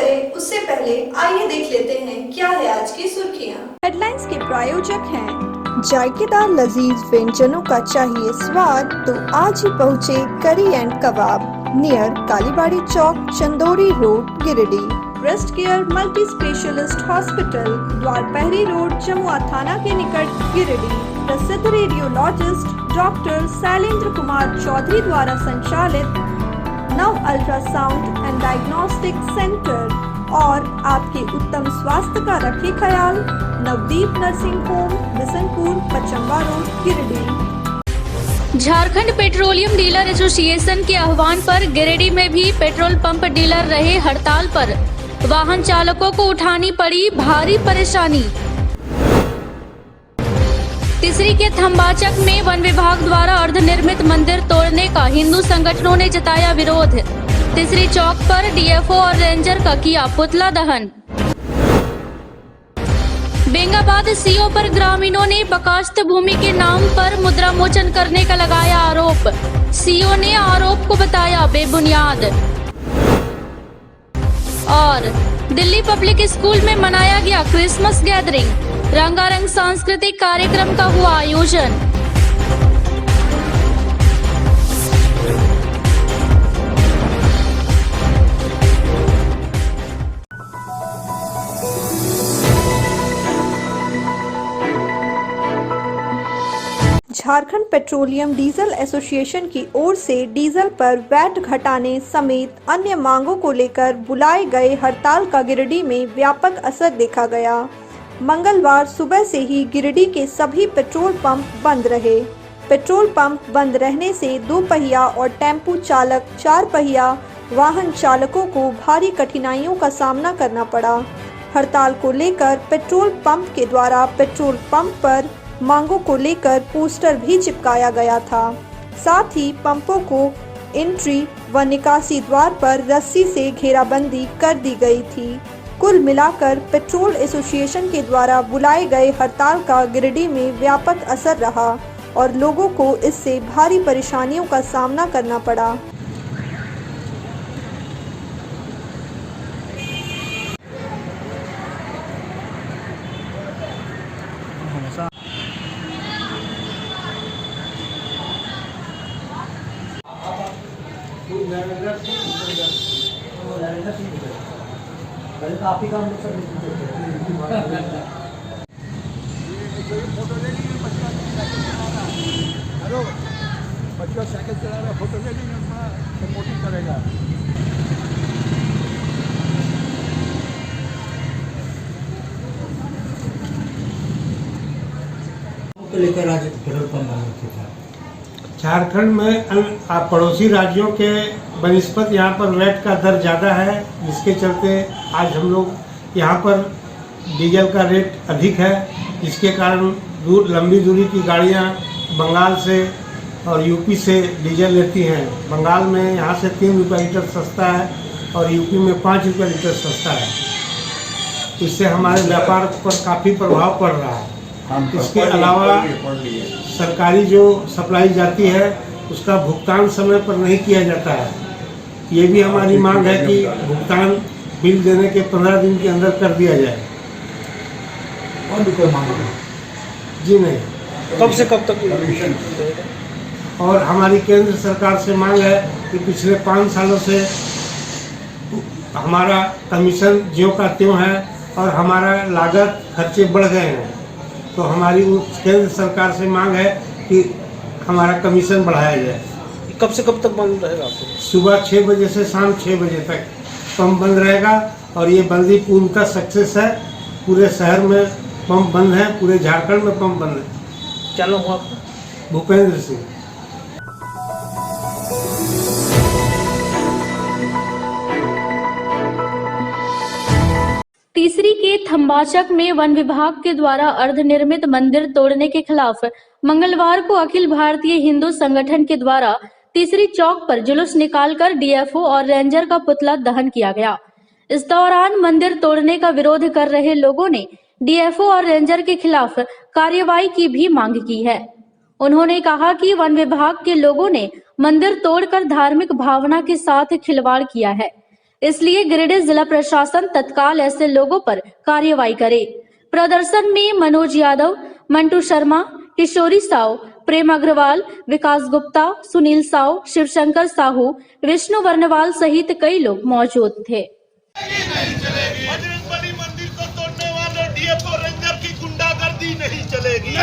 करें उससे पहले आइए देख लेते हैं क्या है आज की सुर्खियां। हेडलाइंस के प्रायोजक हैं जायकेदार लजीज व्यंजनों का चाहिए स्वाद तो आज ही पहुँचे curry and kebab near Kalibari Chowk, Chandori road, Giridih. Breast care multi specialist hospital, Dwarpahari road, Jamua थाना के निकट, गिरिडीह। प्रसिद्ध रेडियोलॉजिस्ट डॉक्टर शैलेंद्र कुमार चौधरी द्वारा संचालित नव अल्ट्रासाउंड एंड डायग्नोस्टिक सेंटर और आपके उत्तम स्वास्थ्य का रखे ख्याल। Navdeep nursing home, Bishanpur, Pachamba road, Giridih. Jharkhand petroleum dealer association के आह्वान पर गिरिडीह में भी पेट्रोल पंप डीलर रहे हड़ताल पर। वाहन चालकों को उठानी पड़ी भारी परेशानी। तीसरी के थम्बाचक में वन विभाग द्वारा अर्धनिर्मित मंदिर तोड़ने का हिंदू संगठनों ने जताया विरोध। तीसरी चौक पर डीएफओ और रेंजर का किया पुतला दहन। बेंगाबाद सीओ पर ग्रामीणों ने बकास्त भूमि के नाम पर मुद्रा मोचन करने का लगाया आरोप। सीओ ने आरोप को बताया बेबुनियाद। और दिल्ली पब्लिक स्कूल में मनाया गया क्रिसमस गैदरिंग। रंगारंग सांस्कृतिक कार्यक्रम का हुआ आयोजन। झारखंड पेट्रोलियम डीजल एसोसिएशन की ओर से डीजल पर वैट घटाने समेत अन्य मांगों को लेकर बुलाए गए हड़ताल का गिरिडीह में व्यापक असर देखा गया। मंगलवार सुबह से ही गिरिडीह के सभी पेट्रोल पंप बंद रहे। पेट्रोल पंप बंद रहने से दो पहिया और टेम्पो चालक, चार पहिया वाहन चालकों को भारी कठिनाइयों का सामना करना पड़ा। हड़ताल को लेकर पेट्रोल पंप के द्वारा पेट्रोल पंप पर मांगों को लेकर पोस्टर भी चिपकाया गया था। साथ ही पंपों को एंट्री व निकासी द्वार पर रस्सी से घेराबंदी कर दी गई थी। कुल मिलाकर पेट्रोल एसोसिएशन के द्वारा बुलाए गए हड़ताल का गिरिडीह में व्यापक असर रहा और लोगों को इससे भारी परेशानियों का सामना करना पड़ा। काफी काम हेलो बच्चा साइकिल चला रहा, फोटो ले लेंगे, सपोर्टिंग करेगा। तो लेकर आज पेट्रोल पंप झारखंड में पड़ोसी राज्यों के बनिस्पत यहाँ पर वैट का दर ज़्यादा है, जिसके चलते आज हम लोग यहाँ पर डीजल का रेट अधिक है, जिसके कारण लंबी दूरी की गाड़ियाँ बंगाल से और यूपी से डीजल लेती हैं। बंगाल में यहाँ से 3 रुपये लीटर सस्ता है और यूपी में 5 रुपये लीटर सस्ता है। इससे हमारे व्यापार पर काफ़ी प्रभाव पड़ रहा है। इसके अलावा सरकारी जो सप्लाई जाती है उसका भुगतान समय पर नहीं किया जाता है। ये भी हमारी मांग है कि भुगतान बिल देने के 15 दिन के अंदर कर दिया जाए। और भी कोई मांग जी नहीं, कब से कब तक? और हमारी केंद्र सरकार से मांग है कि पिछले 5 सालों से हमारा कमीशन ज्यों का त्यों है और हमारा लागत खर्चे बढ़ गए हैं, तो हमारी केंद्र सरकार से मांग है कि हमारा कमीशन बढ़ाया जाए। कब से कब तक बंद रहेगा आपको? सुबह 6 बजे से शाम 6 बजे तक पंप बंद रहेगा और ये बंदी पूर्णतः सक्सेस है। पूरे शहर में पंप बंद है, पूरे झारखंड में पंप बंद है। क्या नाम हुआ आपका? भूपेंद्र सिंह। तीसरी के थम्बाचक में वन विभाग के द्वारा अर्धनिर्मित मंदिर तोड़ने के खिलाफ मंगलवार को अखिल भारतीय हिंदू संगठन के द्वारा तीसरी चौक पर जुलूस निकालकर डीएफओ और रेंजर का पुतला दहन किया गया। इस दौरान मंदिर तोड़ने का विरोध कर रहे लोगों ने डीएफओ और रेंजर के खिलाफ कार्रवाई की भी मांग की है। उन्होंने कहा कि वन विभाग के लोगों ने मंदिर तोड़कर धार्मिक भावना के साथ खिलवाड़ किया है। इसलिए गिरिडीह जिला प्रशासन तत्काल ऐसे लोगों पर कार्रवाई करे। प्रदर्शन में मनोज यादव, मंटू शर्मा, किशोरी साव, प्रेम अग्रवाल, विकास गुप्ता, सुनील साव, शिवशंकर साहू, विष्णु वर्णवाल सहित कई लोग मौजूद थे। बजरंगबली मंदिर को तोड़ने वाले डीएफओ रेंजर की गुंडागर्दी नहीं चलेगी।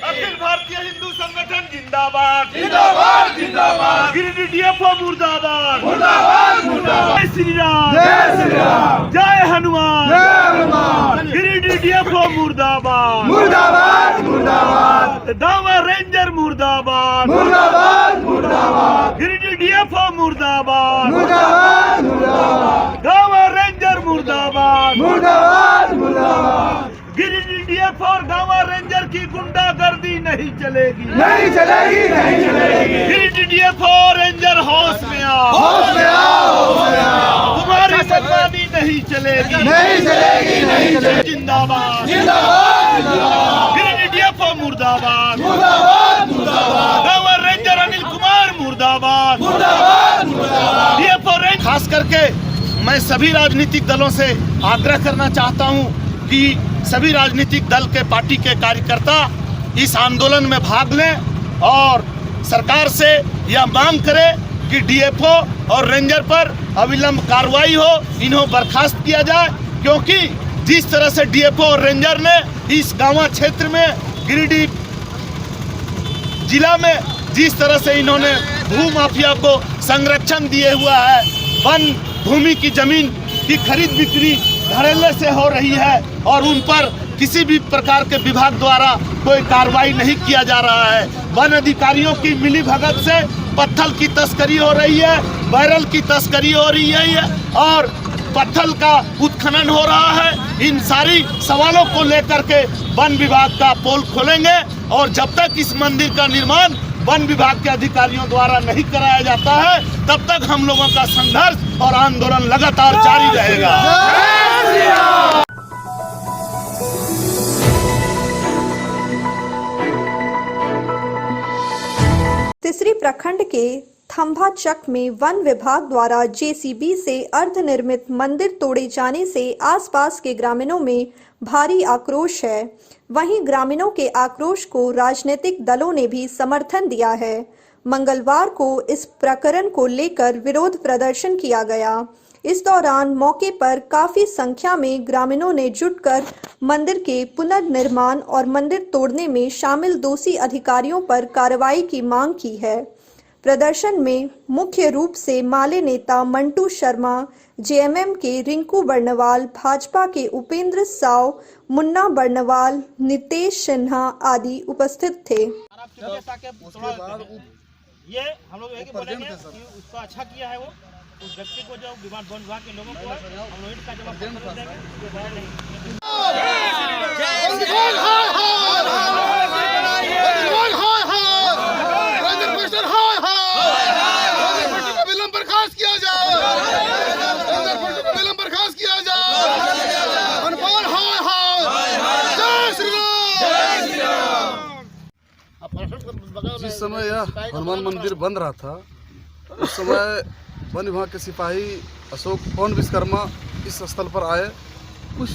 अखिल भारतीय हिंदू संगठन जिंदाबाद जिंदाबाद जिंदाबाद। गिरिडीह डीएफओ मुर्दाबाद मुर्दाबाद मुर्दाबाद। जय श्री राम जय श्री राम, जय हनुमान जय हनुमान। गिरिडीह डीएफओ मुर्दाबाद मुर्दाबाद मुर्दाबाद। दावा रेंजर मुर्दाबाद मुर्दाबाद मुर्दाबाद। गिरिडीह डीएफओ मुर्दाबाद मुर्दाबाद मुर्दाबाद। गावा रेंजर मुर्दाबाद मुर्दाबाद मुर्दाबाद। गिरिडीह डीएफओ और गावा रेंजर की गुंडागर्दी नहीं चलेगी नहीं चलेगी नहीं चलेगी। गिरिडीह डीएफओ रेंजर होश में आओ होश में आओ होश में आओ। तुम्हारी बदनामी नहीं चलेगी नहीं चलेगी नहीं चलेगी। जिंदाबाद जिंदाबाद जिंदाबाद। गिरिडीह डीएफओ मुर्दाबाद मुर्दाबाद मुर्दाबाद। गावा रेंजर अनिल कुमार मुर्दाबाद मुर्दाबाद मुर्दाबाद। डीएफओ रेंजर खास करके मैं सभी राजनीतिक दलों से आग्रह करना चाहता हूं कि सभी राजनीतिक दल के पार्टी के कार्यकर्ता इस आंदोलन में भाग लें और सरकार से यह मांग करें कि डीएफओ और रेंजर पर अविलंब कार्रवाई हो, इन्हें बर्खास्त किया जाए। क्योंकि जिस तरह से डीएफओ और रेंजर ने इस गांव क्षेत्र में गिरिडीह जिला में जिस तरह से इन्होंने भू माफिया को संरक्षण दिए हुआ है, वन भूमि की जमीन की खरीद बिक्री धड़ल्ले से हो रही है और उन पर किसी भी प्रकार के विभाग द्वारा कोई कार्रवाई नहीं किया जा रहा है। वन अधिकारियों की मिलीभगत से पत्थर की तस्करी हो रही है, बैरल की तस्करी हो रही है और पत्थर का उत्खनन हो रहा है। इन सारी सवालों को लेकर के वन विभाग का पोल खोलेंगे और जब तक इस मंदिर का निर्माण वन विभाग के अधिकारियों द्वारा नहीं कराया जाता है, तब तक हम लोगों का संघर्ष और आंदोलन लगातार जारी रहेगा। तिसरी प्रखंड के थंभाचक में वन विभाग द्वारा जेसीबी से अर्धनिर्मित मंदिर तोड़े जाने से आसपास के ग्रामीणों में भारी आक्रोश है। वहीं ग्रामीणों के आक्रोश को राजनीतिक दलों ने भी समर्थन दिया है। मंगलवार को इस प्रकरण को लेकर विरोध प्रदर्शन किया गया। इस दौरान मौके पर काफी संख्या में ग्रामीणों ने जुटकर मंदिर के पुनर्निर्माण और मंदिर तोड़ने में शामिल दोषी अधिकारियों पर कार्रवाई की मांग की है। प्रदर्शन में मुख्य रूप से माले नेता मंटू शर्मा, जेएमएम के रिंकू बर्णवाल, भाजपा के उपेंद्र साव, मुन्ना बर्णवाल, नितेश सिन्हा आदि उपस्थित थे। उसके बाद ये हम लोग यही बोलेंगे कि उसको अच्छा किया है वो उस व्यक्ति को जो वन विभाग के लोगों को हम लोग इसका जवाब देंगे। जिस समय यह हनुमान मंदिर बन रहा था उस समय वन विभाग के सिपाही अशोक पवन विश्वकर्मा इस स्थल पर आए। कुछ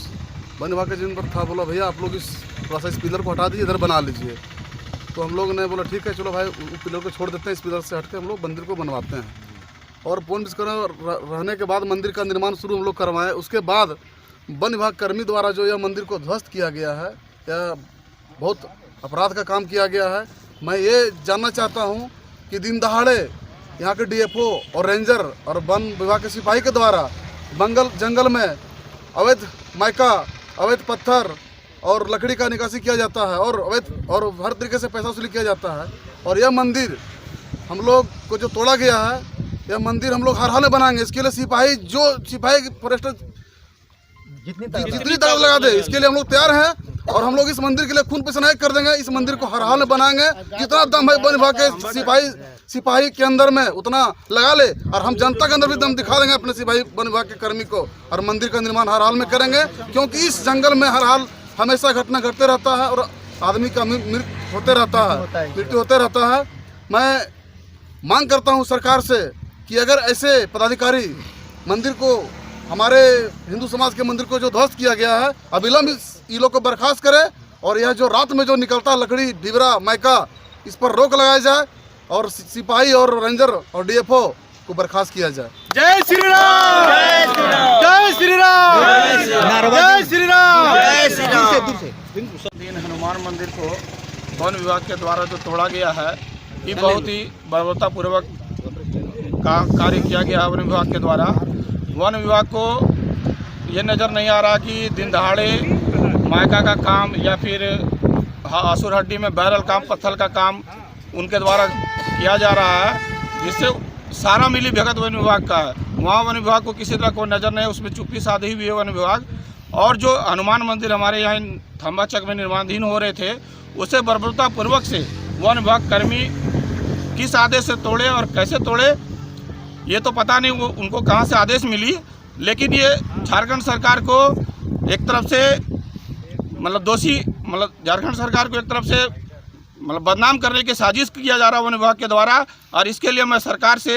वन विभाग के जिन पर था, बोला भैया आप लोग इस थोड़ा सा इस पिलर को हटा दीजिए, इधर बना लीजिए। तो हम लोग ने बोला ठीक है चलो भाई पिलर को छोड़ देते हैं, इस पिलर से हट के हम लोग मंदिर को बनवाते हैं। और पवन विश्वकर्मा रहने के बाद मंदिर का निर्माण शुरू हम लोग करवाएं। उसके बाद वन विभाग कर्मी द्वारा जो यह मंदिर को ध्वस्त किया गया है, यह बहुत अपराध का काम किया गया है। मैं ये जानना चाहता हूँ कि दिन दहाड़े यहाँ के डीएफओ और रेंजर और वन विभाग के सिपाही के द्वारा जंगल में अवैध माइका, अवैध पत्थर और लकड़ी का निकासी किया जाता है और अवैध और हर तरीके से पैसा वसूली किया जाता है। और यह मंदिर हम लोग को जो तोड़ा गया है, यह मंदिर हम लोग हर हाल में बनाएंगे। इसके लिए सिपाही फॉरेस्टर जितनी ताकत लगा दे, इसके लिए हम लोग तैयार हैं। और हम लोग इस मंदिर के लिए खून पसीना कर देंगे। इस मंदिर को हर हाल में बनाएंगे। जितना दम है वन विभाग के सिपाही के अंदर में उतना लगा ले और हम जनता के अंदर भी दम दिखा देंगे अपने सिपाही वन विभाग के कर्मी को। और मंदिर का निर्माण हर हाल में करेंगे, क्योंकि इस जंगल में हर हाल हमेशा घटना घटते रहता है और आदमी का मृत्यु होते रहता है। मैं मांग करता हूँ सरकार से कि अगर ऐसे पदाधिकारी मंदिर को, हमारे हिंदू समाज के मंदिर को जो ध्वस्त किया गया है, अविलंब इन लोग को बर्खास्त करे और यह जो रात में जो निकलता लकड़ी, डिबरा, माइका, इस पर रोक लगाया जाए और सिपाही और रेंजर और डीएफओ को बर्खास्त किया जाए। जय श्री राम, जय श्री राम, जय श्री राम, जय श्री राम, जय श्री राम। दिन हनुमान मंदिर को वन विभाग के द्वारा जो तोड़ा गया है, ये बहुत ही बर्बरतापूर्वक कार्य किया गया है वन विभाग के द्वारा। वन विभाग को ये नज़र नहीं आ रहा कि दिन दहाड़े मायका का काम या फिर आसुर हड्डी में बैरल काम, पत्थर का काम उनके द्वारा किया जा रहा है, जिससे सारा मिली भगत वन विभाग का है। वहाँ वन विभाग को किसी तरह कोई नज़र नहीं, उसमें चुप्पी साधी हुई है वन विभाग। और जो हनुमान मंदिर हमारे यहाँ थम्बाचक में निर्माणाधीन हो रहे थे, उसे बर्बरतापूर्वक से वन विभाग कर्मी किस आदेश से तोड़े और कैसे तोड़े ये तो पता नहीं, वो उनको कहाँ से आदेश मिली। लेकिन ये झारखंड सरकार को एक तरफ से दोषी, झारखंड सरकार को एक तरफ से बदनाम करने की साजिश किया जा रहा है वन विभाग के द्वारा। और इसके लिए मैं सरकार से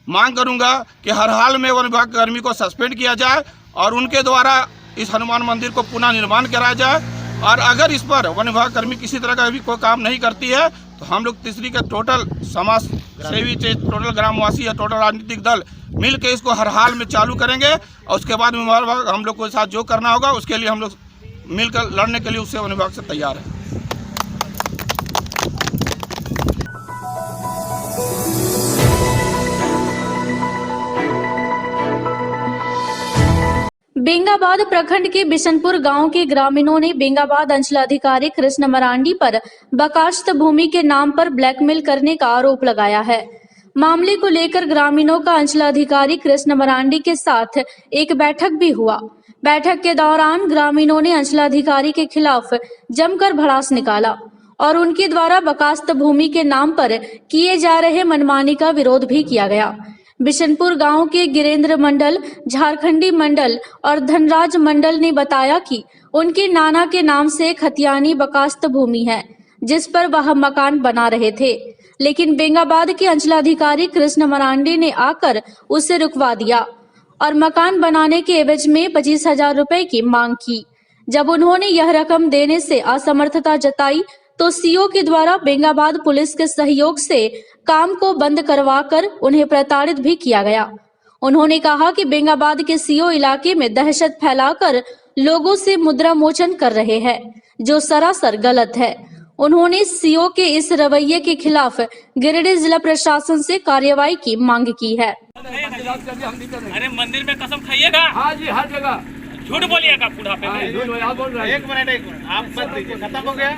मांग करूंगा कि हर हाल में वन विभाग कर्मी को सस्पेंड किया जाए और उनके द्वारा इस हनुमान मंदिर को पुनः निर्माण कराया जाए। और अगर इस पर वन विभाग कर्मी किसी तरह का भी कोई काम नहीं करती है तो हम लोग तीसरी का टोटल समाज सेवी, टोटल ग्रामवासी या टोटल राजनीतिक दल मिल के इसको हर हाल में चालू करेंगे। और उसके बाद विभाग हम लोग को साथ जो करना होगा उसके लिए हम लोग मिलकर लड़ने के लिए उससे वन विभाग से तैयार है। बेंगाबाद प्रखंड के बिशनपुर गांव के ग्रामीणों ने बेंगाबाद अंचलाधिकारी कृष्ण मरांडी पर बकाश्त भूमि के नाम पर ब्लैकमेल करने का आरोप लगाया है। मामले को लेकर ग्रामीणों का अंचलाधिकारी कृष्ण मरांडी के साथ एक बैठक भी हुआ। बैठक के दौरान ग्रामीणों ने अंचलाधिकारी के खिलाफ जमकर भड़ास निकाला और उनके द्वारा बकाश्त भूमि के नाम पर किए जा रहे मनमानी का विरोध भी किया गया। बिशनपुर गांव के गिरेंद्र मंडल, झारखंडी मंडल और धनराज मंडल ने बताया कि उनके नाना के नाम से खतियानी बकाश्त भूमि है, जिस पर वह मकान बना रहे थे। लेकिन बेंगाबाद के अंचलाधिकारी कृष्ण मरांडी ने आकर उसे रुकवा दिया और मकान बनाने के एवज में 25,000 रुपए की मांग की। जब उन्होंने यह रकम देने से असमर्थता जताई तो सीओ के द्वारा बेंगाबाद पुलिस के सहयोग से काम को बंद करवाकर उन्हें प्रताड़ित भी किया गया। उन्होंने कहा कि बेंगाबाद के सीओ इलाके में दहशत फैलाकर लोगों से मुद्रा मोचन कर रहे हैं, जो सरासर गलत है। उन्होंने सीओ के इस रवैये के खिलाफ गिरिडीह जिला प्रशासन से कार्रवाई की मांग की है। अरे मंदिर में कसम खाइएगा? हाँ जी, हर जगह झूठ बोलिएगा बुढ़ापे में? एक मिनट आप बंद दीजिए, खत्म हो गया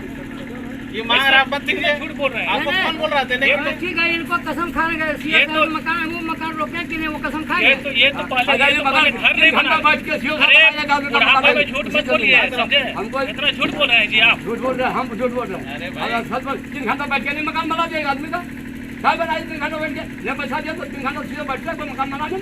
ये मांग रहा, आप बंद दीजिए। झूठ बोल रहे हैं। आपको कौन बोल रहा था? ठीक है, इनको कसम खाने गए, तो मकान वो मकान रोके कि नहीं, वो कसम खाए। ये तो पहले घर नहीं बना। अरे बुढ़ापे में झूठ मत बोलिए, समझे? इतना झूठ बोल रहे हैं जी आप। झूठ बोल रहे हैं, हम झूठ बोल रहे हैं। 3 घंटा बैठ के नहीं मकान बना देगा आदमी का? क्या बनाए 3 घंटा बैठ के? नहीं बचा दिया तो 3 घंटा सीधे बैठ के कोई मकान बना दे।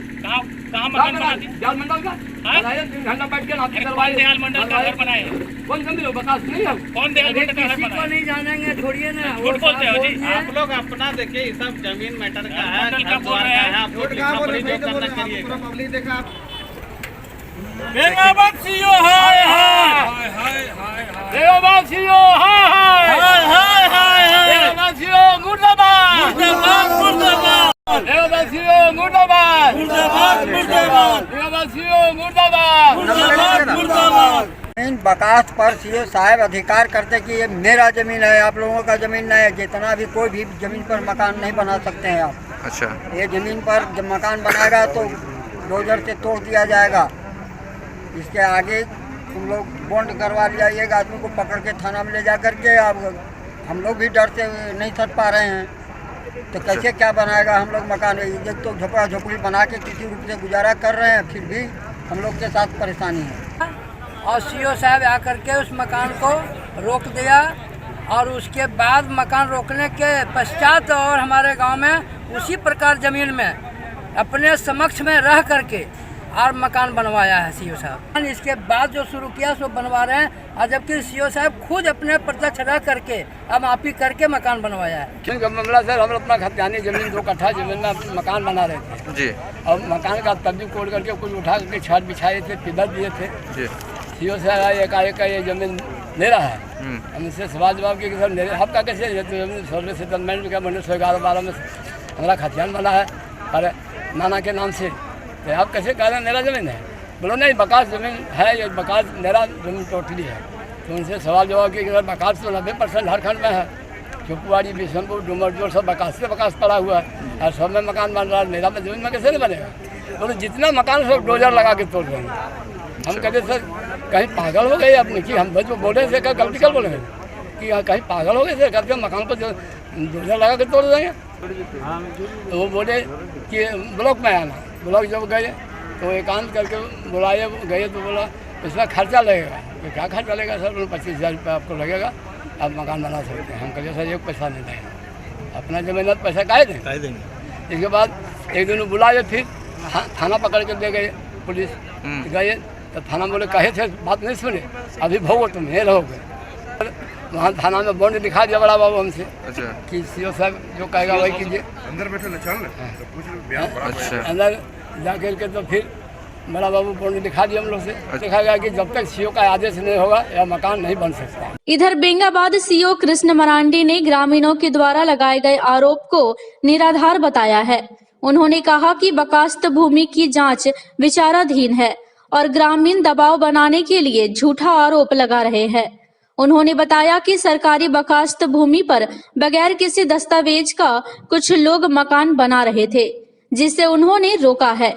कहाँ मकान बना दी? दयाल मंडल का बनाया, 3 घंटा बैठ के नाती करवाए। दयाल मंडल का घर बनाए? कौन जमीन हो? बकास नहीं है। कौन दयाल मंडल का घर बनाए? नहीं जानेंगे, छोड़िए ना। झूठ बोलते हो जी आप लोग अपना देखिए, ये सब जमीन मैटर का है, मंडल का बोल रहे हैं। आप लोग लिखा पढ़ी जो करना करिए। पब्लिक देखा आप बेंगाबाद सीओ हाय हाय हाय हाय, बेंगाबाद सीओ हाय हाय हाय हाय हाय, बेंगाबाद सीओ मुर्दाबाद मुर्दाबाद मुर्दाबाद, बेंगाबाद सीओ मुर्दाबाद मुर्दाबाद मुर्दाबाद, बेंगाबाद सीओ मुर्दाबाद मुर्दाबाद मुर्दाबाद। जमीन बकाश्त पर सीओ साहब अधिकार करते कि ये मेरा जमीन है, आप लोगों का जमीन नहीं है। जितना भी कोई भी जमीन पर मकान नहीं बना सकते हैं आप। अच्छा, ये जमीन पर जब मकान बनाएगा तो डोजर से तोड़ दिया जाएगा। इसके आगे तुम लोग बॉन्ड करवा जाइएगा, आदमी को पकड़ के थाना में ले जा करके। अब हम लोग भी डर से नहीं सट पा रहे हैं, तो कैसे क्या बनाएगा हम लोग मकान? एक तो झोपड़ा झोपड़ी बना के किसी रूप से गुजारा कर रहे हैं, फिर भी हम लोग के साथ परेशानी है। और सीओ साहब आकर के उस मकान को रोक दिया और उसके बाद मकान रोकने के पश्चात और हमारे गांव में उसी प्रकार ज़मीन में अपने समक्ष में रह करके और मकान बनवाया है सीओ साहब। इसके बाद जो शुरू किया सो बनवा रहे हैं, और जबकि सीओ साहब खुद अपने प्रत्यक्ष रह करके अब माफी करके मकान बनवाया है। मामला सर, हम अपना खतियानी जमीन 2 कट्ठा जमीन में मकान बना रहे थे जी। और मकान का तब्दील कोड करके कुछ उठा करके छत बिछाए थे, पिलर दिए थे जी। सीओ साहब एकाएक का ये जमीन ले रहा है। हमसे सवाल जवाब किया कि सर मेरे आपका कैसे जमीन 16 सेटलमेंट का 1911-12 में हमारा खतियान बना है और नाना के नाम से, तो आप कैसे कह रहे हैं मेरा ज़मीन है? बोलो नहीं, बकास ज़मीन है, ये बकास मेरा ज़मीन टोटली है। तो उनसे सवाल जवाब किया कि सर बकास तो 90% झारखंड में है, चुपवाड़ी, बिशनपुर, डूमरजोर सब बकास से बकास पड़ा हुआ है और सब में मकान बन रहा है, मेरा ज़मीन में कैसे नहीं बनेगा? बोलो जितना मकान सब डोजर लगा के तोड़ देंगे। हम कहते सर कहीं पागल हो गए अपने कि हम बच्चों बोले से क्या गलती कर बोले कि कहीं पागल हो गए सर, करके मकान को डोजर लगा के तोड़ देंगे। तो वो बोले कि ब्लॉक में आना। ब्लॉक जब गए तो एकांत करके बुलाए गए तो बोला इसमें खर्चा लगेगा। तो क्या खर्चा लगेगा सर? 25,000 रुपये आपको लगेगा, आप मकान बना सकते हैं। हम कहिए सर एक पैसा नहीं देंगे, अपना जमीन पैसा काहे देंगे। इसके बाद एक दिन बुलाए, फिर थाना पकड़ के ले गए पुलिस। गए तो थाना बोले कहे थे बात नहीं सुने, अभी भोगो तुम ये रहोगे। वहाँ थाना में बॉन्ड दिखा दिया बड़ा बाबू हमसे कि सीओ साहब जो कहेगा वही कीजिए। अंदर बैठे न चल अंदर जा करके तो फिर बड़ा बाबू बॉन्ड दिखा दिया हम लोग से। देखा गया कि जब तक सीओ का आदेश नहीं होगा यह मकान नहीं बन सकता। इधर बेंगाबाद सीओ कृष्ण मरांडी ने ग्रामीणों के द्वारा लगाए गए आरोप को निराधार बताया है। उन्होंने कहा कि बकास्त भूमि की जांच विचाराधीन है और ग्रामीण दबाव बनाने के लिए झूठा आरोप लगा रहे हैं। उन्होंने बताया कि सरकारी बकास्त भूमि पर बगैर किसी दस्तावेज का कुछ लोग मकान बना रहे थे, जिसे उन्होंने रोका है।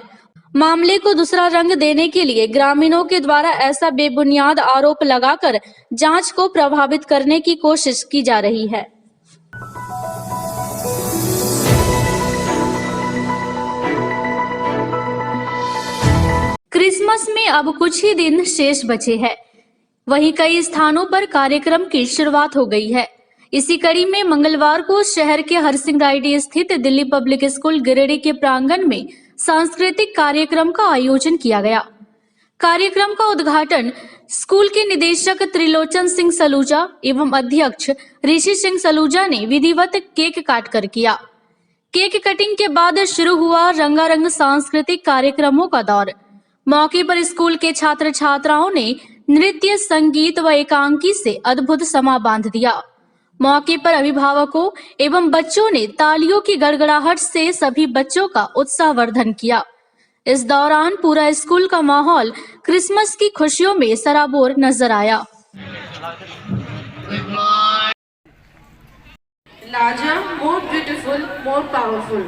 मामले को दूसरा रंग देने के लिए ग्रामीणों के द्वारा ऐसा बेबुनियाद आरोप लगाकर जांच को प्रभावित करने की कोशिश की जा रही है। क्रिसमस में अब कुछ ही दिन शेष बचे हैं। वहीं कई स्थानों पर कार्यक्रम की शुरुआत हो गई है। इसी कड़ी में मंगलवार को शहर के हरसिंगारेड्डी स्थित दिल्ली पब्लिक स्कूल गिरिडीह के प्रांगण में सांस्कृतिक कार्यक्रम का आयोजन किया गया। कार्यक्रम का उद्घाटन स्कूल के निदेशक त्रिलोचन सिंह सलूजा एवं अध्यक्ष ऋषि सिंह सलूजा ने विधिवत केक काट कर किया। केक कटिंग के बाद शुरू हुआ रंगारंग सांस्कृतिक कार्यक्रमों का दौर। मौके पर स्कूल के छात्र छात्राओं ने नृत्य, संगीत व एकांकी से अद्भुत समा बांध दिया। मौके पर अभिभावकों एवं बच्चों ने तालियों की गड़गड़ाहट से सभी बच्चों का उत्साहवर्धन किया। इस दौरान पूरा स्कूल का माहौल क्रिसमस की खुशियों में सराबोर नजर आया। Larger, more beautiful, more powerful.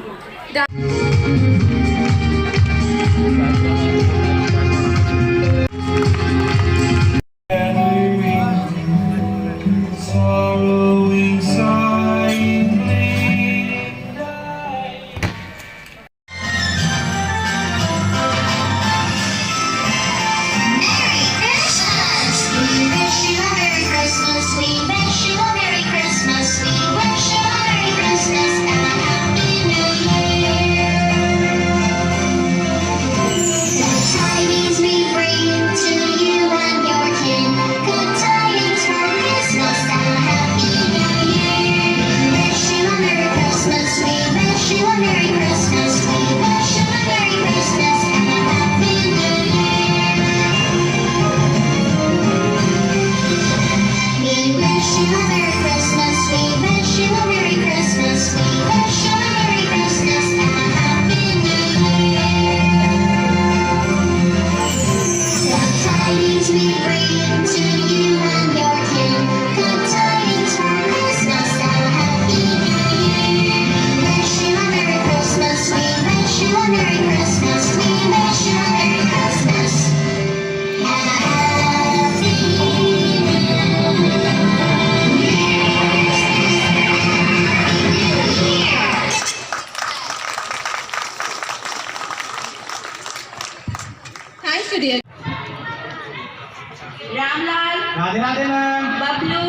Ramlal, Radhe Radhe ma'am, Bablu,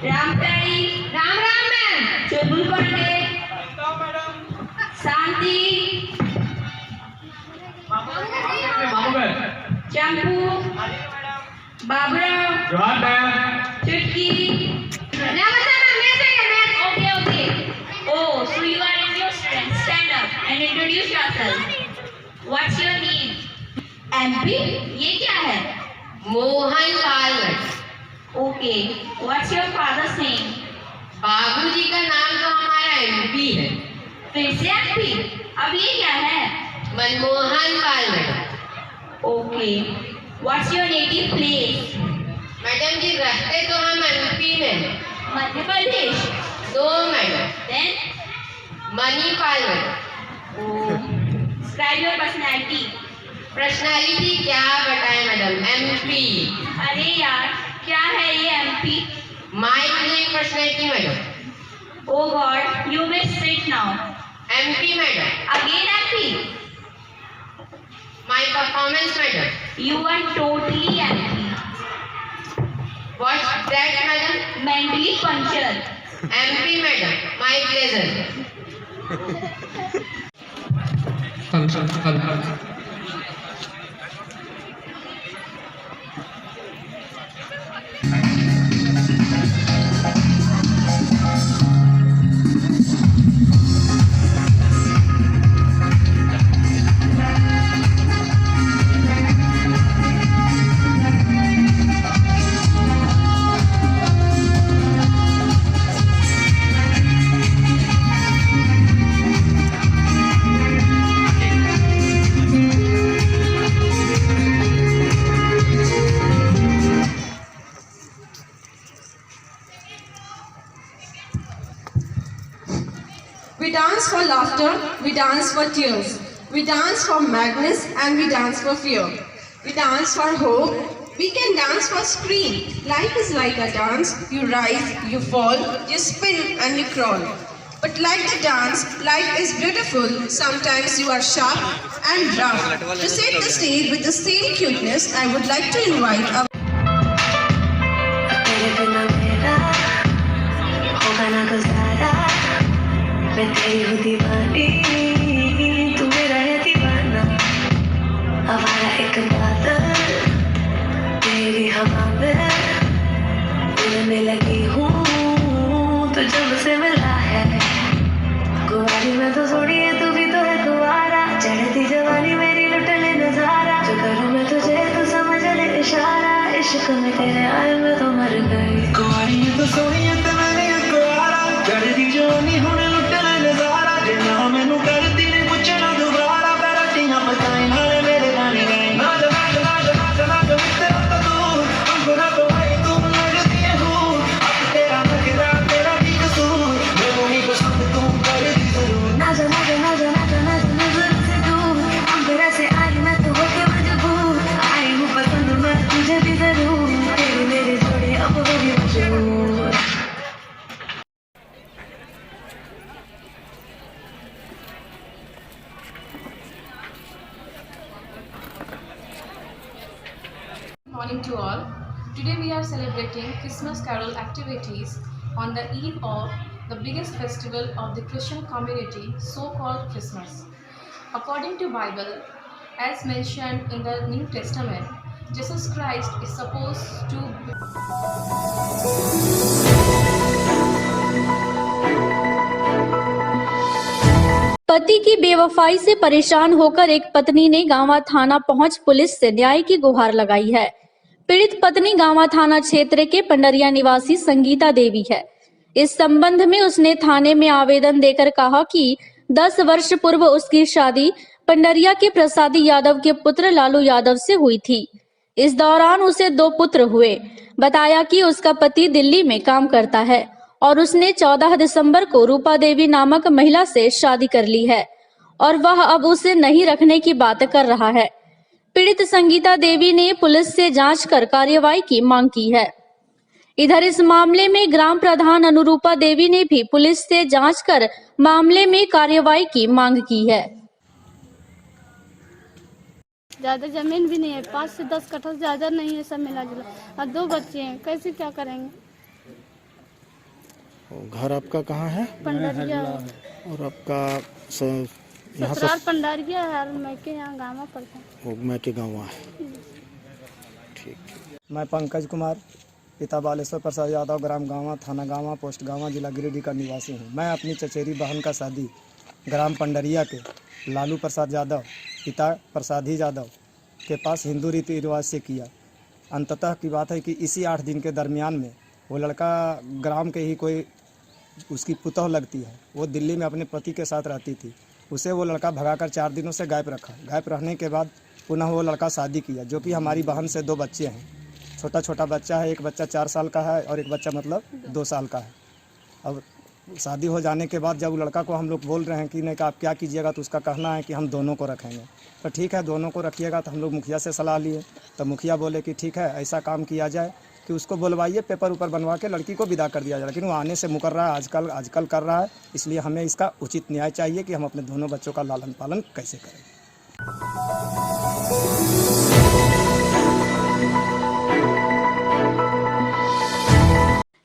Ramtai, Ram Ram ma'am, Chulbul Pandey, Shanti, Champu, Babra, Chutki. Okay. Oh, so you are a new student. Stand up and introduce yourself. What's your name? MP? ये क्या है? Mohan पालवट. Okay. What's your father's name? बाबूजी का नाम तो हमारा MP है. फिर से MP? अब ये क्या है? Manmohan Palwat. Okay. What's your native place? Madam ji रहते तो हम MP में. मध्य प्रदेश. दो madam. Then? Mani Palwat. Oh. Describe your personality. Personality क्या बताएं मैडम? MP. अरे यार क्या है ये MP? Mind playing personality madam. Oh God, you may sit now. MP madam. Again MP. My performance madam. You are totally MP. What's that madam? Mentally punctual. MP madam. My pleasure. We dance for laughter, we dance for tears. We dance for madness and we dance for fear. We dance for hope, we can dance for scream. Life is like a dance, you rise, you fall, you spin and you crawl. But like the dance, life is beautiful. Sometimes you are sharp and rough. To set the stage with the same cuteness, I would like to invite our मैं तेरी हूँ दीवानी, तू मेरा है दीवाना. हमारा एक बादल तेरी हवा में उड़ने लगी हूँ, तो जब से मिला है. कुंवारी में तो थोड़ी है, तू भी तो है कुंवारा. चढ़ती जवानी मेरी लुटने नजारा. जो करूँ मैं तुझे तो समझ ले इशारा. इश्क में तेरे आए मैं तो मर गई. कुंवारी में तो सोई है तो मैं भी कुंवारा. चढ़ती जवानी होने लुटने नजारा. जिन्ना मैनू करती ने पुछना दोबारा. बैठियां बताई नाले मेरे गाने गए. नाच नाच नाच नाच नाच तेरा तो दूर हमको ना तो भाई तू लगती है हूँ. अब तेरा नखरा तेरा भी कसूर. मैं नहीं पसंद तू कर दी जरूर. नाच नाच नाच नाच नाच नजर से दूर. हम तेरा से आई मैं तो होके मजबूर. आई हूँ पसंद मैं तुझे भी जरूर. तेरी मेरी जोड़ी अब होगी मशहूर. Morning to all. Today we are celebrating Christmas carol activities on the eve of the biggest festival of the Christian community, so-called Christmas. According to Bible, as mentioned in the New Testament, Jesus Christ is supposed to पति की बेवफाई से परेशान होकर एक पत्नी ने गांवा थाना पहुंच पुलिस से न्याय की गुहार लगाई है। पीड़ित पत्नी गांवा थाना क्षेत्र के पंडरिया निवासी संगीता देवी है। इस संबंध में उसने थाने में आवेदन देकर कहा कि 10 वर्ष पूर्व उसकी शादी पंडरिया के प्रसादी यादव के पुत्र लालू यादव से हुई थी। इस दौरान उसे 2 पुत्र हुए। बताया कि उसका पति दिल्ली में काम करता है और उसने 14 दिसंबर को रूपा देवी नामक महिला से शादी कर ली है और वह अब उसे नहीं रखने की बात कर रहा है। पीड़ित संगीता देवी ने पुलिस से जांच कर कार्रवाई की मांग की है। इधर इस मामले में ग्राम प्रधान अनुरूपा देवी ने भी पुलिस से जांच कर मामले में कार्रवाई की मांग की है। ज़्यादा जमीन भी नहीं है, 5 से 10 कट्ठा ज़्यादा नहीं है, सब मिला जुला, और 2 बच्चे हैं, कैसे क्या करेंगे। घर आपका कहाँ है? पंडरिया। और आपका ससुराल पंडारिया है और मैं के यहाँ गाँव पड़ता है। वो मैं के गाँव है। ठीक। मैं पंकज कुमार, पिता बालेश्वर प्रसाद यादव, ग्राम गाँवा, थाना गाँवा, पोस्ट गाँवा, जिला गिरिडीह का निवासी हूँ। मैं अपनी चचेरी बहन का शादी ग्राम पंडरिया के लालू प्रसाद यादव, पिता प्रसादी यादव के पास हिंदू रीति रिवाज से किया। अंततः की बात है कि इसी 8 दिन के दरमियान में वो लड़का ग्राम के ही कोई उसकी पुतौह लगती है, वो दिल्ली में अपने पति के साथ रहती थी। उसे वो लड़का भगाकर 4 दिनों से गायब रखा। गायब रहने के बाद पुनः वो लड़का शादी किया, जो कि हमारी बहन से 2 बच्चे हैं। छोटा छोटा बच्चा है, एक बच्चा 4 साल का है और एक बच्चा मतलब 2 साल का है। अब शादी हो जाने के बाद जब लड़का को हम लोग बोल रहे हैं कि नहीं, आप क्या कीजिएगा, तो उसका कहना है कि हम दोनों को रखेंगे। तो ठीक है, दोनों को रखिएगा। तो हम लोग मुखिया से सलाह लिए, तो मुखिया बोले कि ठीक है, ऐसा काम किया जाए कि उसको बुलवाइए, पेपर ऊपर बनवा के लड़की को विदा कर दिया जाए। लेकिन वो आने से मुकर रहा है, आजकल कर रहा है। इसलिए हमें इसका उचित न्याय चाहिए कि हम अपने दोनों बच्चों का लालन पालन कैसे करें।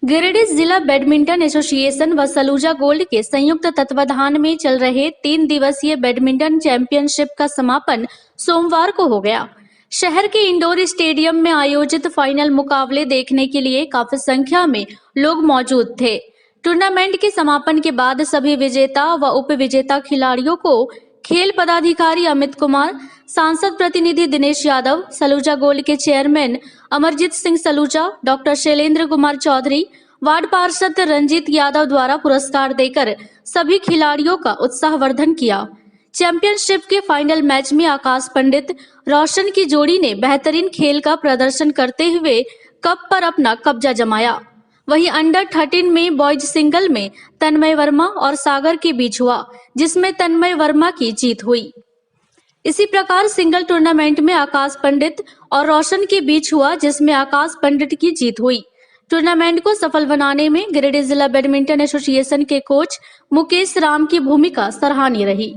गिरिडीह जिला बैडमिंटन एसोसिएशन व सलूजा गोल्ड के संयुक्त तत्वाधान में चल रहे 3 दिवसीय बैडमिंटन चैंपियनशिप का समापन सोमवार को हो गया। शहर के इंडोर स्टेडियम में आयोजित फाइनल मुकाबले देखने के लिए काफी संख्या में लोग मौजूद थे। टूर्नामेंट के समापन के बाद सभी विजेता व उप विजेता खिलाड़ियों को खेल पदाधिकारी अमित कुमार, सांसद प्रतिनिधि दिनेश यादव, सलूजा गोल्ड के chairman Amarjeet Singh Saluja, doctor Shailendra Kumar Chaudhary, ward पार्षद रंजीत यादव द्वारा पुरस्कार देकर सभी खिलाड़ियों का उत्साहवर्धन किया। चैंपियनशिप के फाइनल मैच में आकाश पंडित रोशन की जोड़ी ने बेहतरीन खेल का प्रदर्शन करते हुए कप पर अपना कब्जा जमाया। वहीं अंडर 13 में बॉयज सिंगल में तन्मय वर्मा और सागर के बीच हुआ, जिसमें तन्मय वर्मा की जीत हुई। इसी प्रकार सिंगल टूर्नामेंट में आकाश पंडित और रोशन के बीच हुआ, जिसमें आकाश पंडित की जीत हुई। टूर्नामेंट को सफल बनाने में गिरिडीह जिला बैडमिंटन एसोसिएशन के कोच मुकेश राम की भूमिका सराहनीय रही।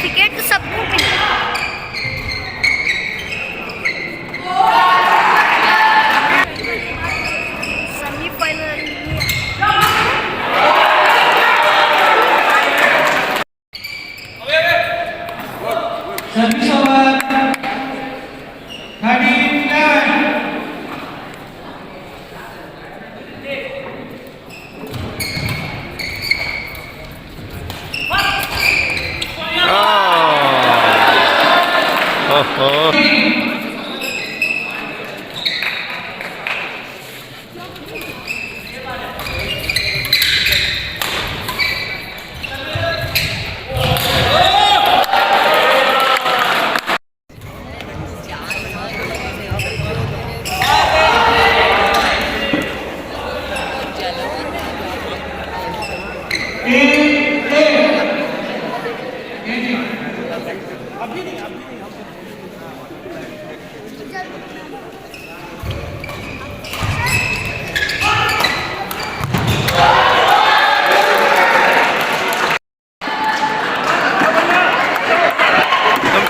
टिकट तो सबको मिला। सेमीफाइनल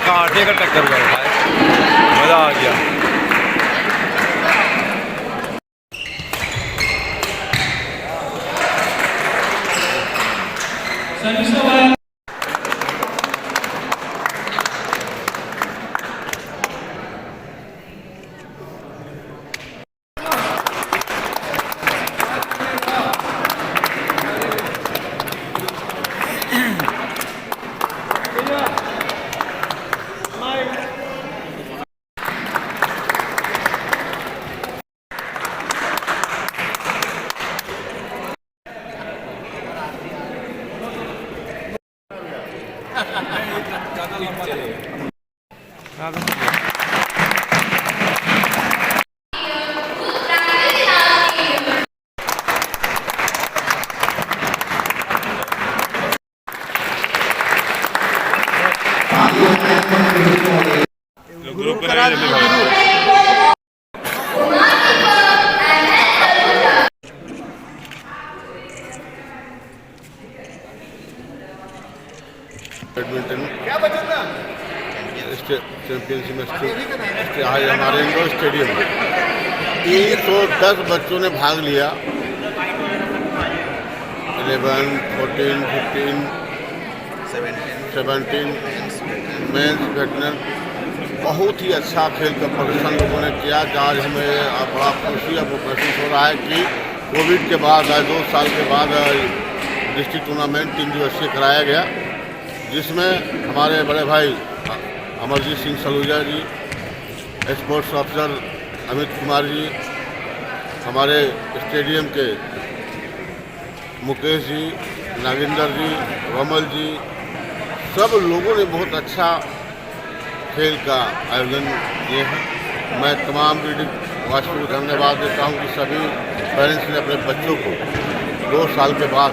कांटे का टक्कर हुआ है, मजा आ गया। ग्रुप करा बैडमिंटन चैंपियनशिप में आज हमारे इंडोर स्टेडियम में 310 बच्चों ने भाग लिया। 11, 14, 15, 17 मेंस बैडमिंटन बहुत ही अच्छा खेल का प्रदर्शन लोगों ने किया। आज हमें बड़ा खुशी अब महसूस हो रहा है कि कोविड के बाद आज 2 साल के बाद डिस्ट्रिक्ट टूर्नामेंट 3 दिवसीय कराया गया, जिसमें हमारे बड़े भाई अमरजीत सिंह सलूजा जी, स्पोर्ट्स ऑफिसर अमित कुमार जी, हमारे स्टेडियम के मुकेश जी, नागेंद्र जी, रमल जी, सब लोगों ने बहुत अच्छा खेल का आयोजन किए हैं। मैं तमाम वासी को धन्यवाद देता हूं कि सभी पेरेंट्स ने अपने बच्चों को 2 साल के बाद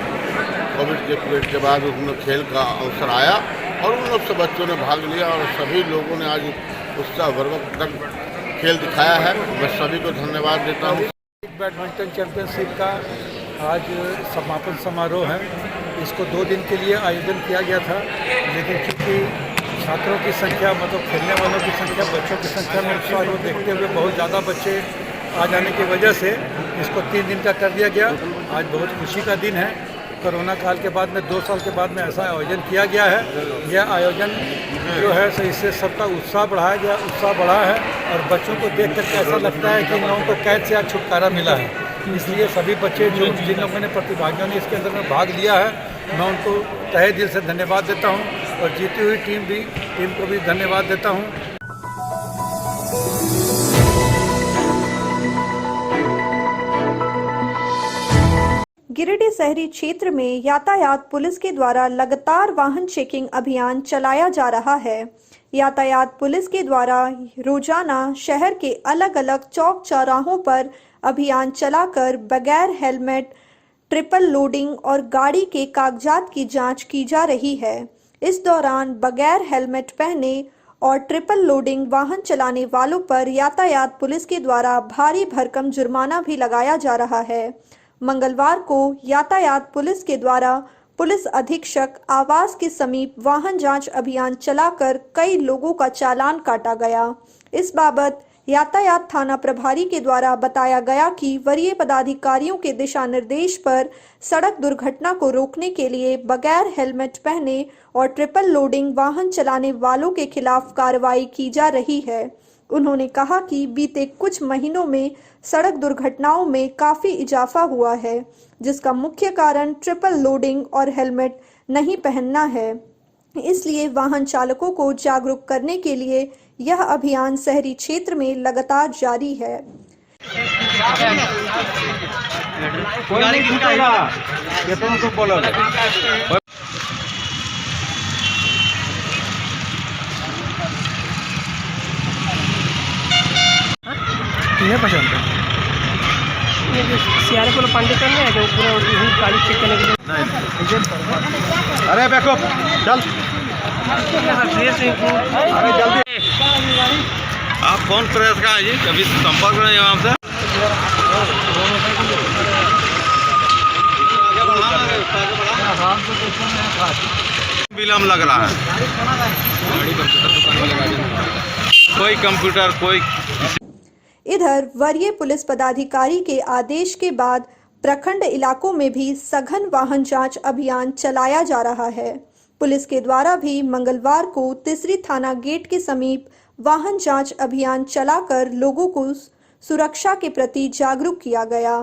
कोविड के पीरियड के बाद उन्हें खेल का अवसर आया और उन लोग सब बच्चों ने भाग लिया और सभी लोगों ने आज उत्साहवर्धक तक खेल दिखाया है। मैं सभी को धन्यवाद देता हूँ। बैडमिंटन चैंपियनशिप का आज समापन समारोह है। इसको 2 दिन के लिए आयोजन किया गया था, लेकिन चूँकि छात्रों की संख्या मतलब खेलने वालों की संख्या, बच्चों की संख्या में उत्साह को देखते हुए बहुत ज़्यादा बच्चे आ जाने की वजह से इसको 3 दिन का कर दिया गया। आज बहुत खुशी का दिन है। कोरोना काल के बाद में 2 साल के बाद में ऐसा आयोजन किया गया है। यह आयोजन जो है सो इससे सबका उत्साह बढ़ा है और बच्चों को देख करके ऐसा लगता है कि इन लोगों को कैद से आज छुटकारा मिला है। इसलिए सभी बच्चे जिन लोगों ने प्रतिभागियों ने इसके अंदर में भाग लिया है, मैं उनको तहे दिल से धन्यवाद देता हूं और जीती हुई टीम को भी धन्यवाद देता हूं। गिरिडीह शहरी क्षेत्र में यातायात पुलिस के द्वारा लगातार वाहन चेकिंग अभियान चलाया जा रहा है। यातायात पुलिस के द्वारा रोजाना शहर के अलग अलग चौक चौराहों पर अभियान चलाकर बगैर हेलमेट, ट्रिपल लोडिंग और गाड़ी के कागजात की जांच की जा रही है। इस दौरान बगैर हेलमेट पहने और ट्रिपल लोडिंग वाहन चलाने वालों पर यातायात पुलिस के द्वारा भारी भरकम जुर्माना भी लगाया जा रहा है। मंगलवार को यातायात पुलिस के द्वारा पुलिस अधीक्षक आवास के समीप वाहन जांच अभियान चलाकर कई लोगों का चालान काटा गया। इस बाबत यातायात थाना प्रभारी के द्वारा बताया गया कि वरीय पदाधिकारियों के दिशा निर्देश पर सड़क दुर्घटना को रोकने के लिए बगैर हेलमेट पहने और ट्रिपल लोडिंग वाहन चलाने वालों के खिलाफ कार्रवाई की जा रही है। उन्होंने कहा कि बीते कुछ महीनों में सड़क दुर्घटनाओं में काफी इजाफा हुआ है, जिसका मुख्य कारण ट्रिपल लोडिंग और हेलमेट नहीं पहनना है। इसलिए वाहन चालकों को जागरूक करने के लिए यह अभियान शहरी क्षेत्र में लगातार जारी है। कोई नहीं छूटेगा, ये तुमको बोलोगे। तुम्हें पसंद है ये जो सियारे को पांडे करना है जो पूरा गाड़ी चेक करने के लिए। अरे बैको चल, अरे जल्दी। आप कौन प्रेस का है जी? कभी संपर्क नहीं हुआ हमसे। विलम्ब लग रहा है। कोई कंप्यूटर कोई। इधर वरीय पुलिस पदाधिकारी के आदेश के बाद प्रखंड इलाकों में भी सघन वाहन जांच अभियान चलाया जा रहा है। पुलिस के द्वारा भी मंगलवार को तीसरी थाना गेट के समीप वाहन जांच अभियान चलाकर लोगों को सुरक्षा के प्रति जागरूक किया गया।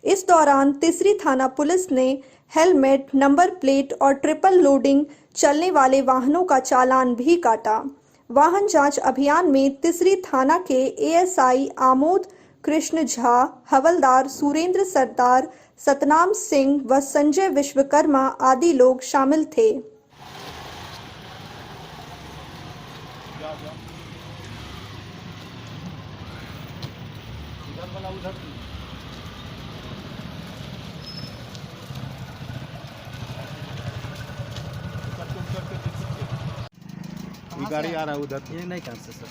इस दौरान तीसरी थाना पुलिस ने हेलमेट, नंबर प्लेट और ट्रिपल लोडिंग चलने वाले वाहनों का चालान भी काटा। वाहन जांच अभियान में तीसरी थाना के एएसआई आमोद कृष्ण झा, हवलदार सुरेंद्र सरदार, सतनाम सिंह व संजय विश्वकर्मा आदि लोग शामिल थे। गाड़ी आ रहा है उधर, ये नहीं कर सकते सर।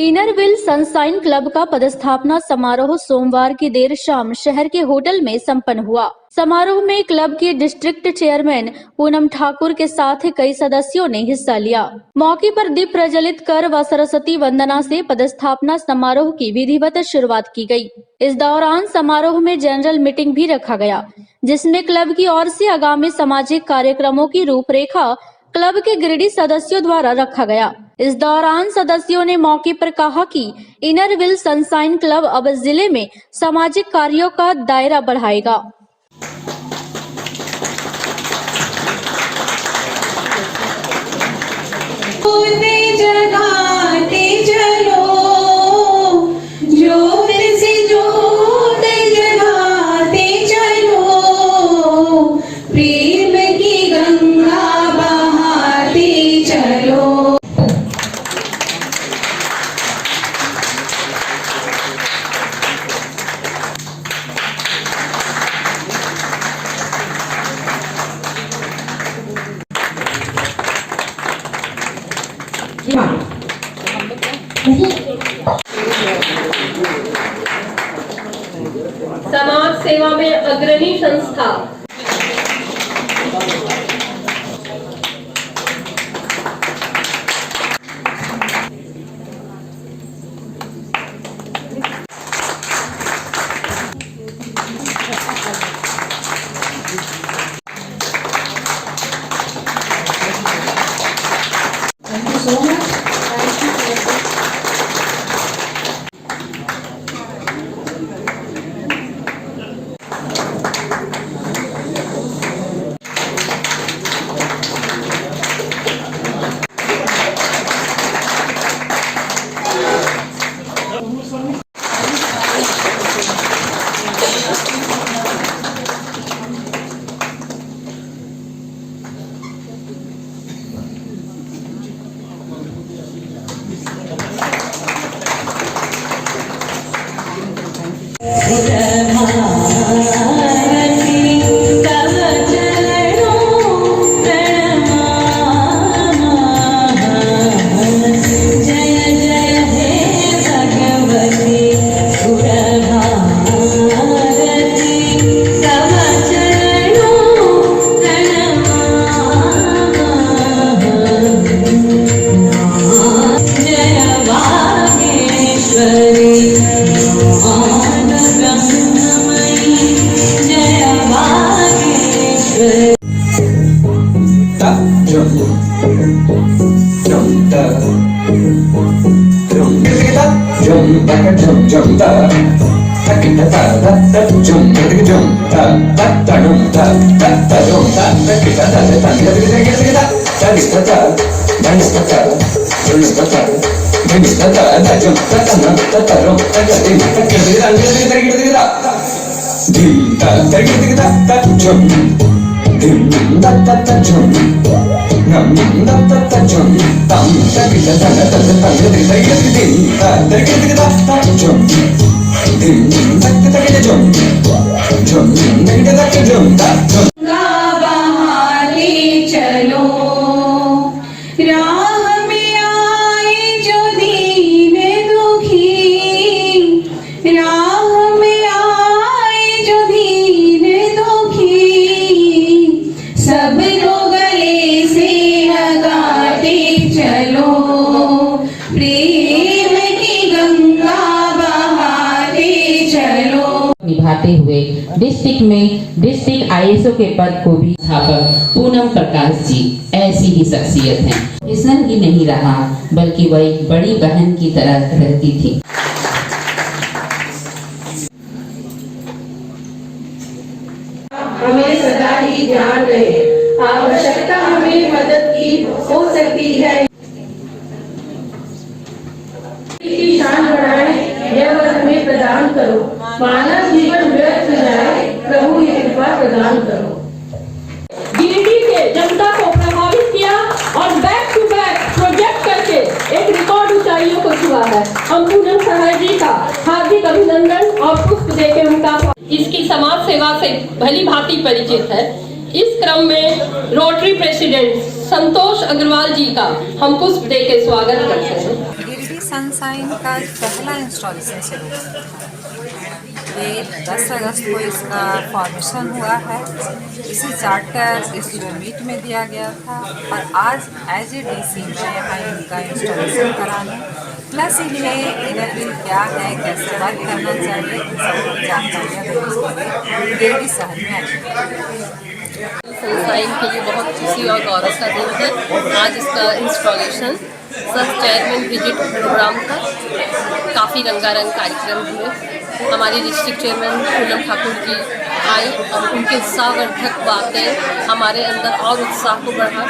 इनरविल सनशाइन क्लब का पदस्थापना समारोह सोमवार की देर शाम शहर के होटल में संपन्न हुआ। समारोह में क्लब के डिस्ट्रिक्ट चेयरमैन पूनम ठाकुर के साथ कई सदस्यों ने हिस्सा लिया। मौके पर दीप प्रज्वलित कर व सरस्वती वंदना से पदस्थापना समारोह की विधिवत शुरुआत की गई। इस दौरान समारोह में जनरल मीटिंग भी रखा गया, जिसमें क्लब की ओर से आगामी सामाजिक कार्यक्रमों की रूपरेखा क्लब के गिरिडीह सदस्यों द्वारा रखा गया। इस दौरान सदस्यों ने मौके पर कहा कि इनरविल सनशाइन क्लब अब जिले में सामाजिक कार्यों का दायरा बढ़ाएगा। जगाते चलो जोत से जोत जगाते चलो, प्रेम की गंगा बहाते चलो। समाज सेवा में अग्रणी संस्था निभाते हुए डिस्ट्रिक्ट में डिस्ट्रिक्ट ISO के पद को भी स्थापक पूनम प्रकाश जी ऐसी ही शख्सियत हैं। किशन ही नहीं रहा बल्कि वह एक बड़ी बहन की तरह रहती थी। हमें सदा ही ध्यान रहे, आवश्यकता हमें मदद की हो सकती है। की शान बढ़ाए यह वर हमें प्रदान करो, मानव जीवन व्यर्थ न जाए, प्रभु ये कृपा प्रदान करो। गिरिडीह के जनता को प्रभावित किया और बैक टू बैक प्रोजेक्ट करके एक रिकॉर्ड ऊंचाइयों को छुआ है। हम पूनम सहाय जी का हार्दिक अभिनंदन और पुष्प देकर उनका इसकी समाज सेवा से भली भांति परिचित है। इस क्रम में रोटरी प्रेसिडेंट संतोष अग्रवाल जी का हम पुष्प देकर स्वागत करते हैं। सनशाइन का पहला इंस्टॉलेशन शुरू हुआ है। ये 10 अगस्त को इसका फॉर्मेशन हुआ है। इसी चार्टर इस मीट में दिया गया था और आज एज ए DC में यहाँ इनका इंस्टॉलेशन कराने प्लस इन्हें इनर क्या है, कैसे वर्क करना चाहिए, इन सब जानकारियाँ देने के लिए शहर में आई। सनशाइन के लिए बहुत खुशी और गौरव का दिन है। आज इसका इंस्टॉलेशन सब चेयरमैन विजिट प्रोग्राम था। काफ़ी रंगारंग कार्यक्रम हुए। हमारी डिस्ट्रिक्ट चेयरमैन पूनम ठाकुर जी आई और उनके उत्साहवर्धक बातें हमारे अंदर और उत्साह को बढ़ा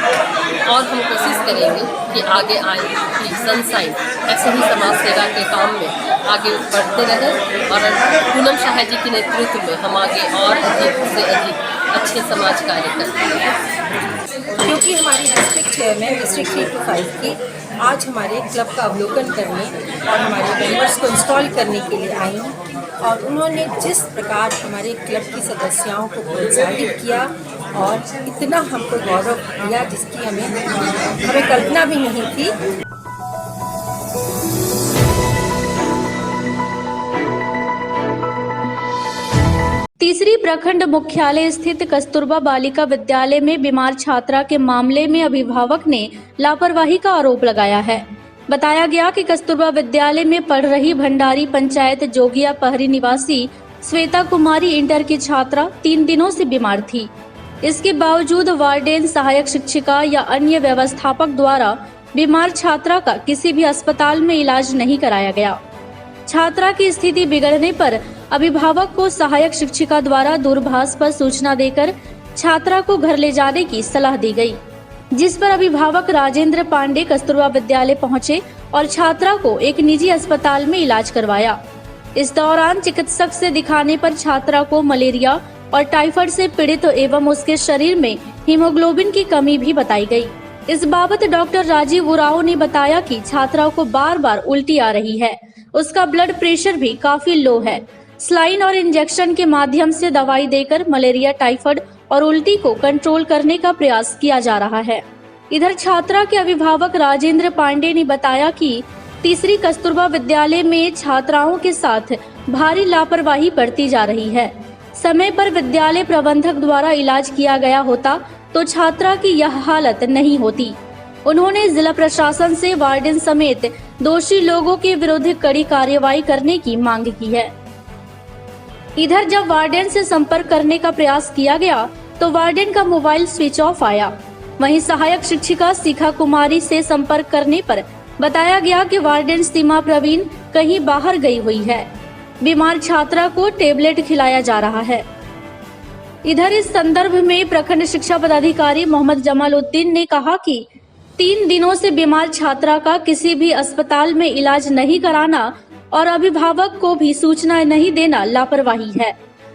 और हम कोशिश करेंगे कि आगे आए कि सनशाइन ऐसे ही समाज सेवा के काम में आगे बढ़ते रहे और पूनम शाह जी के नेतृत्व में हम आगे और अधिक से अधिक अच्छे समाज कार्य करते हैं। क्योंकि हमारी डिस्ट्रिक्ट चेयरमैन डिस्ट्रिक्ट 325 की आज हमारे क्लब का अवलोकन करने और हमारे मेंबर्स को इंस्टॉल करने के लिए आई और उन्होंने जिस प्रकार हमारे क्लब की सदस्यों को प्रोत्साहित किया और इतना हमको गौरव दिया जिसकी हमें कल्पना भी नहीं थी। तीसरी प्रखंड मुख्यालय स्थित कस्तूरबा बालिका विद्यालय में बीमार छात्रा के मामले में अभिभावक ने लापरवाही का आरोप लगाया है। बताया गया कि कस्तूरबा विद्यालय में पढ़ रही भंडारी पंचायत जोगिया पहरी निवासी श्वेता कुमारी इंटर की छात्रा 3 दिनों से बीमार थी। इसके बावजूद वार्डन, सहायक शिक्षिका या अन्य व्यवस्थापक द्वारा बीमार छात्रा का किसी भी अस्पताल में इलाज नहीं कराया गया। छात्रा की स्थिति बिगड़ने पर अभिभावक को सहायक शिक्षिका द्वारा दूरभाष पर सूचना देकर छात्रा को घर ले जाने की सलाह दी गई, जिस पर अभिभावक राजेंद्र पांडे कस्तूरबा विद्यालय पहुंचे और छात्रा को एक निजी अस्पताल में इलाज करवाया। इस दौरान चिकित्सक से दिखाने पर छात्रा को मलेरिया और टाइफाइड से पीड़ित एवं उसके शरीर में हीमोग्लोबिन की कमी भी बताई गई। इस बाबत डॉक्टर राजीव उरांव ने बताया कि छात्रा को बार बार उल्टी आ रही है, उसका ब्लड प्रेशर भी काफी लो है। स्लाइन और इंजेक्शन के माध्यम से दवाई देकर मलेरिया, टाइफाइड और उल्टी को कंट्रोल करने का प्रयास किया जा रहा है। इधर छात्रा के अभिभावक राजेंद्र पांडे ने बताया कि तीसरी कस्तूरबा विद्यालय में छात्राओं के साथ भारी लापरवाही बरती जा रही है। समय पर विद्यालय प्रबंधक द्वारा इलाज किया गया होता तो छात्रा की यह हालत नहीं होती। उन्होंने जिला प्रशासन से वार्डन समेत दोषी लोगों के विरुद्ध कड़ी कार्रवाई करने की मांग की है। इधर जब वार्डन से संपर्क करने का प्रयास किया गया तो वार्डन का मोबाइल स्विच ऑफ आया। वहीं सहायक शिक्षिका शिखा कुमारी से संपर्क करने पर बताया गया कि वार्डन सीमा प्रवीण कहीं बाहर गई हुई है। बीमार छात्रा को टेबलेट खिलाया जा रहा है। इधर इस संदर्भ में प्रखंड शिक्षा पदाधिकारी मोहम्मद जमालुद्दीन ने कहा कि 3 दिनों से बीमार छात्रा का किसी भी अस्पताल में इलाज नहीं कराना और अभिभावक को भी सूचना नहीं देना लापरवाही है।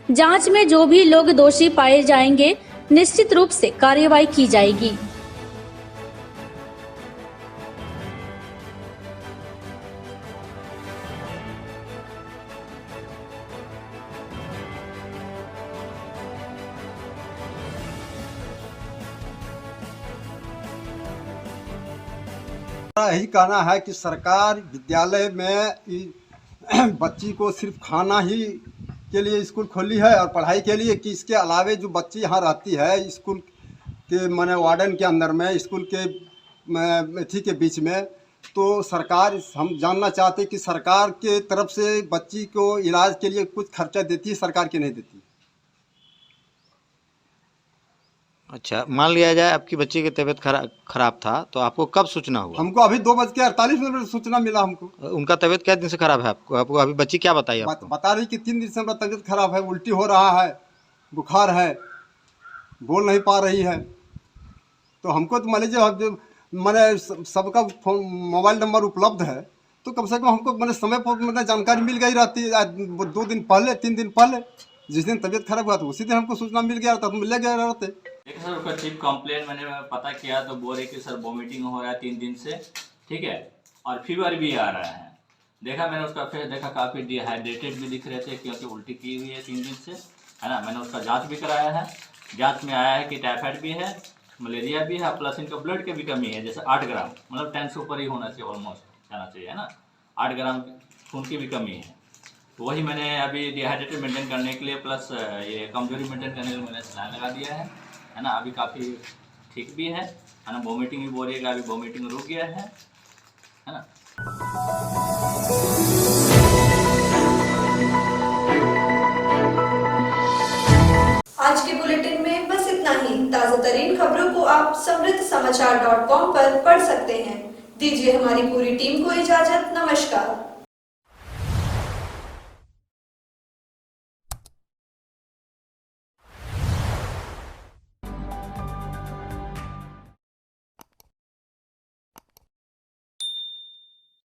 जांच में जो भी लोग दोषी पाए जाएंगे निश्चित रूप से कार्रवाई की जाएगी। यही कहना है कि सरकार विद्यालय में बच्ची को सिर्फ खाना ही के लिए स्कूल खोली है और पढ़ाई के लिए, कि इसके अलावे जो बच्ची यहाँ रहती है स्कूल के माने वार्डन के अंदर में, स्कूल के अथी के बीच में, तो सरकार, हम जानना चाहते कि सरकार के तरफ से बच्ची को इलाज के लिए कुछ खर्चा देती है, सरकार की नहीं देती। अच्छा, मान लिया जाए आपकी बच्ची की तबीयत खराब था तो आपको कब सूचना हुआ? हमको अभी 2:48 सूचना मिला हमको। उनका तबीयत क्या दिन से खराब है? आपको अभी बच्ची क्या बताई आपको? बता रही कि 3 दिन से मेरा तबीयत खराब है, उल्टी हो रहा है, बुखार है, बोल नहीं पा रही है। तो हमको तो मान लीजिए मैंने सबका मोबाइल नंबर उपलब्ध है, तो कम से कम हमको मैंने समय पर मैंने जानकारी मिल गई रहती है। 2 दिन पहले, 3 दिन पहले, जिस दिन तबीयत खराब हुआ था उसी दिन हमको सूचना मिल गया था, तो मिल गया रहते। देखिए सर, उसका चीफ कंप्लेंट मैंने पता किया तो बोल रहे कि सर वॉमिटिंग हो रहा है 3 दिन से, ठीक है, और फीवर भी आ रहा है। देखा मैंने उसका फेस देखा, काफ़ी डिहाइड्रेटेड भी दिख रहे थे क्योंकि उल्टी की हुई है 3 दिन से, है ना। मैंने उसका जांच भी कराया है, जांच में आया है कि टाइफाइड भी है, मलेरिया भी है, प्लस इनका ब्लड की भी कमी है, जैसे 8 ग्राम, मतलब 10 से ऊपर ही होना चाहिए, ऑलमोस्ट जाना चाहिए, है ना। 8 ग्राम खून की भी कमी है। तो वही मैंने अभी डिहाइड्रेटेड मेंटेन करने के लिए प्लस ये कमजोरी मेंटेन करने के लिए मैंने सलाइन लगा दिया है ना। अभी काफ़ी ठीक भी है ना। वॉमिटिंग भी बोल रही है, अभी वॉमिटिंग रुक गया है ना। आज के बुलेटिन में बस इतना ही। ताज़ा तरीन खबरों को आप समृद्धसमाचार.com पर पढ़ सकते हैं। दीजिए हमारी पूरी टीम को इजाजत। नमस्कार।